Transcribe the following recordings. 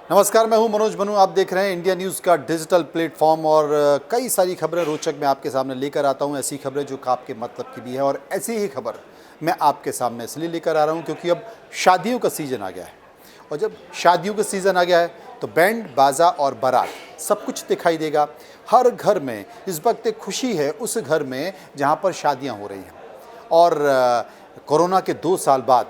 नमस्कार, मैं हूं मनोज बनू। आप देख रहे हैं इंडिया न्यूज़ का डिजिटल प्लेटफॉर्म और कई सारी खबरें रोचक मैं आपके सामने लेकर आता हूं। ऐसी खबरें जो आपके मतलब की भी है और ऐसी ही खबर मैं आपके सामने इसलिए लेकर आ रहा हूं क्योंकि अब शादियों का सीज़न आ गया है। और जब शादियों का सीज़न आ गया है तो बैंड बाजा और बारात सब कुछ दिखाई देगा। हर घर में इस वक्त एक खुशी है उस घर में जहाँ पर शादियाँ हो रही हैं। और कोरोना के 2 साल बाद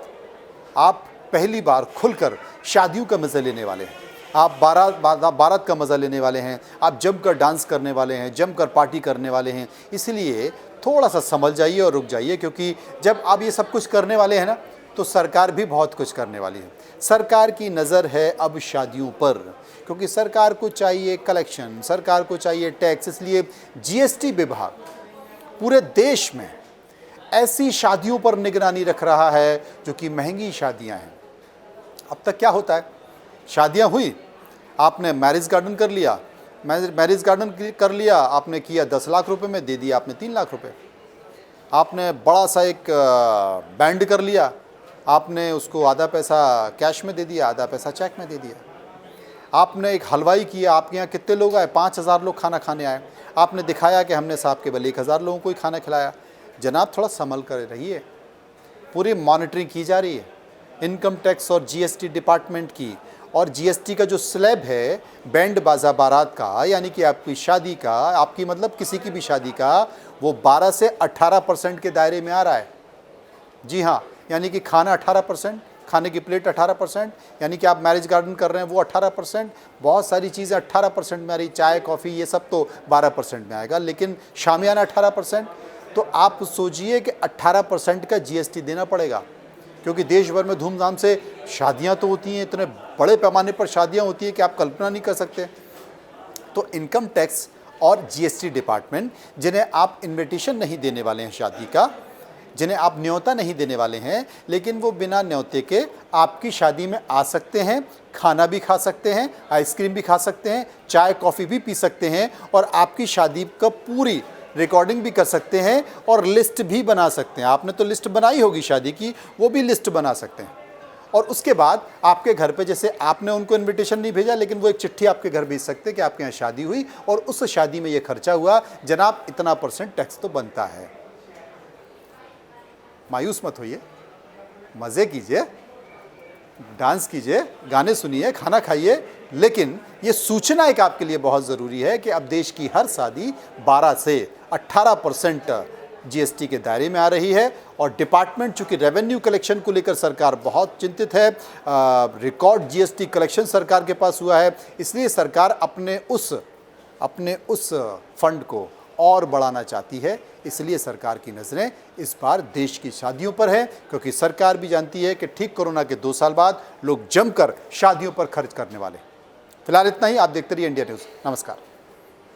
आप पहली बार खुलकर शादियों का मज़ा लेने वाले हैं। आप बारात का मज़ा लेने वाले हैं। आप जमकर डांस करने वाले हैं, जमकर पार्टी करने वाले हैं। इसलिए थोड़ा सा संभल जाइए और रुक जाइए, क्योंकि जब आप ये सब कुछ करने वाले हैं ना, तो सरकार भी बहुत कुछ करने वाली है। सरकार की नज़र है अब शादियों पर, क्योंकि सरकार को चाहिए कलेक्शन, सरकार को चाहिए टैक्स। इसलिए जीएसटी विभाग पूरे देश में ऐसी शादियों पर निगरानी रख रहा है जो कि महंगी शादियां हैं। अब तक क्या होता है, शादियां हुई, आपने मैरिज गार्डन कर लिया, आपने किया 10 लाख रुपए में, दे दिया आपने 3 लाख रुपए। आपने बड़ा सा एक बैंड कर लिया, आपने उसको आधा पैसा कैश में दे दिया, आधा पैसा चेक में दे दिया। आपने एक हलवाई किया, आपके यहाँ कितने लोग आए, 5000 लोग खाना खाने आए, आपने दिखाया कि हमने साहब केवल 1000 लोगों को ही खाना खिलाया। जनाब, थोड़ा संभल कर रहिए। पूरी मॉनिटरिंग की जा रही है इनकम टैक्स और जीएसटी डिपार्टमेंट की। और जीएसटी का जो स्लैब है बैंड बाजा बारात का, यानी कि आपकी शादी का, आपकी मतलब किसी की भी शादी का, वो 12 से 18% के दायरे में आ रहा है। जी हाँ, यानी कि खाना 18%, खाने की प्लेट 18%, यानी कि आप मैरिज गार्डन कर रहे हैं वो 18%, बहुत सारी चीज़ें 18% में आ रही, चाय कॉफ़ी ये सब तो 12% में आएगा, लेकिन शामियाना 18%। तो आप सोचिए कि 18% का जीएसटी देना पड़ेगा, क्योंकि देश भर में धूमधाम से शादियां तो होती हैं, इतने बड़े पैमाने पर शादियां होती हैं कि आप कल्पना नहीं कर सकते। तो इनकम टैक्स और जीएसटी डिपार्टमेंट, जिन्हें आप इन्विटेशन नहीं देने वाले हैं शादी का, जिन्हें आप न्योता नहीं देने वाले हैं, लेकिन वो बिना न्योते के आपकी शादी में आ सकते हैं, खाना भी खा सकते हैं, आइसक्रीम भी खा सकते हैं, चाय कॉफ़ी भी पी सकते हैं, और आपकी शादी का पूरी रिकॉर्डिंग भी कर सकते हैं और लिस्ट भी बना सकते हैं। आपने तो लिस्ट बनाई होगी शादी की, वो भी लिस्ट बना सकते हैं। और उसके बाद आपके घर पे, जैसे आपने उनको इनविटेशन नहीं भेजा, लेकिन वो एक चिट्ठी आपके घर भेज सकते हैं कि आपके यहाँ शादी हुई और उस शादी में ये खर्चा हुआ, जनाब इतना % टैक्स तो बनता है। मायूस मत होइए, मज़े कीजिए, डांस कीजिए, गाने सुनिए, खाना खाइए, लेकिन ये सूचना एक आपके लिए बहुत ज़रूरी है कि अब देश की हर शादी 12 से 18% जीएसटी के दायरे में आ रही है। और डिपार्टमेंट, चूँकि रेवेन्यू कलेक्शन को लेकर सरकार बहुत चिंतित है, रिकॉर्ड जीएसटी कलेक्शन सरकार के पास हुआ है, इसलिए सरकार अपने उस फंड को और बढ़ाना चाहती है। इसलिए सरकार की नज़रें इस बार देश की शादियों पर है, क्योंकि सरकार भी जानती है कि ठीक कोरोना के 2 साल बाद लोग जमकर शादियों पर खर्च करने वाले। फिलहाल इतना ही। आप देखते रहिए इंडिया न्यूज़। नमस्कार।